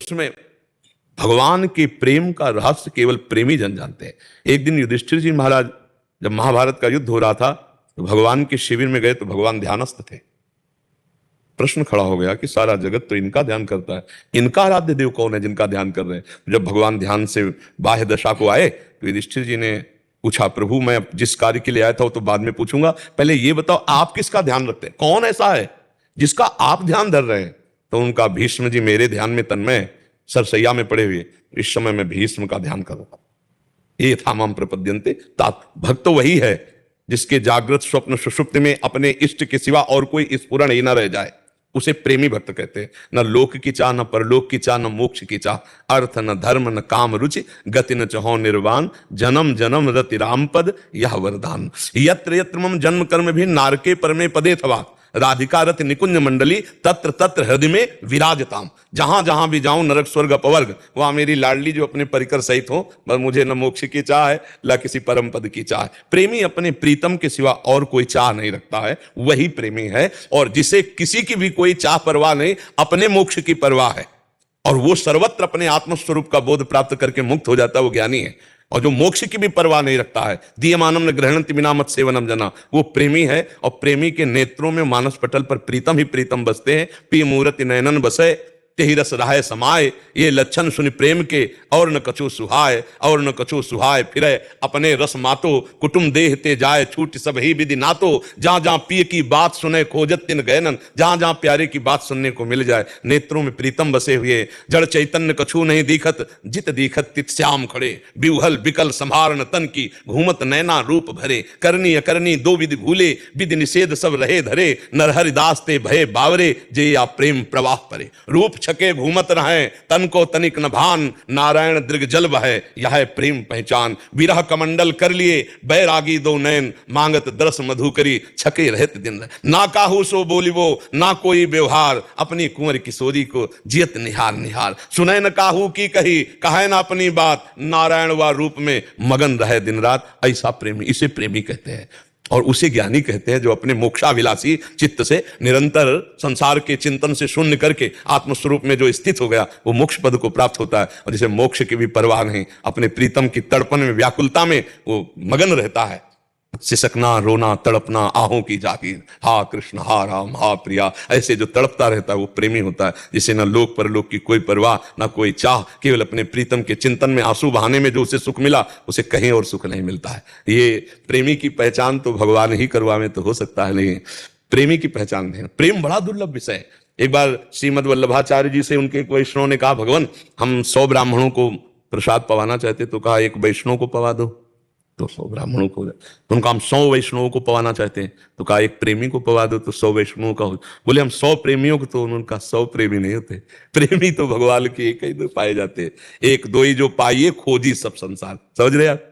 उसमें भगवान के प्रेम का रहस्य केवल प्रेमी जन जानते हैं। एक दिन युधिष्ठिर जी महाराज जब महाभारत का युद्ध हो रहा था तो भगवान के शिविर में गए तो भगवान ध्यानस्थ थे। प्रश्न खड़ा हो गया कि सारा जगत तो इनका ध्यान करता है, इनका आराध्य देव कौन है जिनका ध्यान कर रहे हैं। जब भगवान ध्यान से बाह्य दशा को आए तो युधिष्ठिर जी ने पूछा, प्रभु मैं जिस कार्य के लिए आया था वो तो बाद में पूछूंगा, पहले ये बताओ आप किसका ध्यान रखते हैं, कौन ऐसा है जिसका आप ध्यान धर रहे हैं। तो उनका भीष्म जी मेरे ध्यान में तन्मय सरसैया में पड़े हुए, इस समय मैं भीष्म का ध्यान करूंगा। ये था माम प्रपद्यन्ते तात। भक्त तो वही है जिसके जागृत स्वप्न सुषुप्ति में अपने इष्ट के सिवा और कोई स्फुरण ही न रह जाए, उसे प्रेमी भक्त कहते हैं। न लोक की चाह, न परलोक की चाह, न मोक्ष की चाह, अर्थ न धर्म न काम रुचि, गति न चहो निर्वाण, जन्म जन्म रति राम पद यह वरदान। यत्र यत्र मम जन्म कर्म भी नारके परमे पदे थवा, राधिका रथ निकुंज मंडली तत्र तत्र हृदय में विराजताम। जहां जहां भी जाऊं नरक स्वर्ग अपवर्ग, वहां मेरी लाडली जो अपने परिकर सहित हो, बस मुझे न मोक्ष की चाह है न किसी परम पद की चाह है। प्रेमी अपने प्रीतम के सिवा और कोई चाह नहीं रखता है, वही प्रेमी है। और जिसे किसी की भी कोई चाह परवाह नहीं, अपने मोक्ष की परवाह है, और वो सर्वत्र अपने आत्मस्वरूप का बोध प्राप्त करके मुक्त हो जाता है, वो ज्ञानी है। और जो मोक्ष की भी परवाह नहीं रखता है, दीयमानम न ग्रहणन्ति विना मत सेवनम जना, वो प्रेमी है। और प्रेमी के नेत्रों में मानस पटल पर प्रीतम ही प्रीतम बसते हैं। पी मूर्ति नयनन बसे तेहि रस रहाय समाये, ये लक्षण सुनि प्रेम के और न कछु सुहाय, और न कछु सुहाय फिरे अपने रस मातो, कुटुम देह ते जाए छूट सब ही विधि नातो, जहां जहां पिय की बात सुने खोजत तिन गयनन, जहां जहां प्यारे की बात सुनने को मिल जाए, नेत्रों में प्रीतम बसे हुए, जड़ चैतन्य कछु नहीं दिखत, जित दिखत तित श्याम खड़े, बिवहल बिकल संभारण तन की, घूमत नैना रूप भरे, करनी अकरनी दो विधि भूले, विधि निषेध सब रहे धरे, नरहरिदास ते भये बावरे, जे या प्रेम प्रवाह परे। रूप छके घूमत रहे तन को तनिक न भान, नारायण दृग जल बहे यह है प्रेम पहचान। विरह कमंडल कर लिए बैरागी दो नैन, मांगत दरस मधु करी छके रहत दिन। ना काहू सो बोलिबो ना कोई व्यवहार, अपनी कुंवर किशोरी को जियत निहार निहार। सुने न काहू की कही कहे ना अपनी बात, नारायण व रूप में मगन रहे दिन रात। ऐसा प्रेमी, इसे प्रेमी कहते हैं। और उसे ज्ञानी कहते हैं जो अपने मोक्षाभिलाषी चित्त से निरंतर संसार के चिंतन से शून्य करके आत्मस्वरूप में जो स्थित हो गया, वो मोक्ष पद को प्राप्त होता है। और जिसे मोक्ष की भी परवाह नहीं, अपने प्रीतम की तड़पन में व्याकुलता में वो मगन रहता है। सिसकना रोना तड़पना आहों की जागीर, हा कृष्ण हा राम हा प्रिया, ऐसे जो तड़पता रहता है वो प्रेमी होता है। जिसे न लोक परलोक की कोई परवाह न कोई चाह, केवल अपने प्रीतम के चिंतन में आंसू बहाने में जो उसे सुख मिला, उसे कहीं और सुख नहीं मिलता है। ये प्रेमी की पहचान तो भगवान ही करवावे तो हो सकता है, नहीं प्रेमी की पहचान नहीं। प्रेम बड़ा दुर्लभ विषय है। एक बार श्रीमद वल्लभाचार्य जी से उनके एक वैष्णव ने कहा, भगवान हम 100 ब्राह्मणों को प्रसाद पवाना चाहते, तो कहा एक वैष्णव को पवा दो, तो 100 ब्राह्मणों को। तो उनका हम 100 वैष्णवों को पवाना चाहते हैं, तो कहा एक प्रेमी को पवा दो, तो 100 वैष्णवों का हो। बोले हम 100 प्रेमियों को, तो उनका 100 प्रेमी नहीं होते, प्रेमी तो भगवान के एक ही दो पाए जाते हैं। एक दो ही जो पाइए खोजी सब संसार। समझ रहे आप?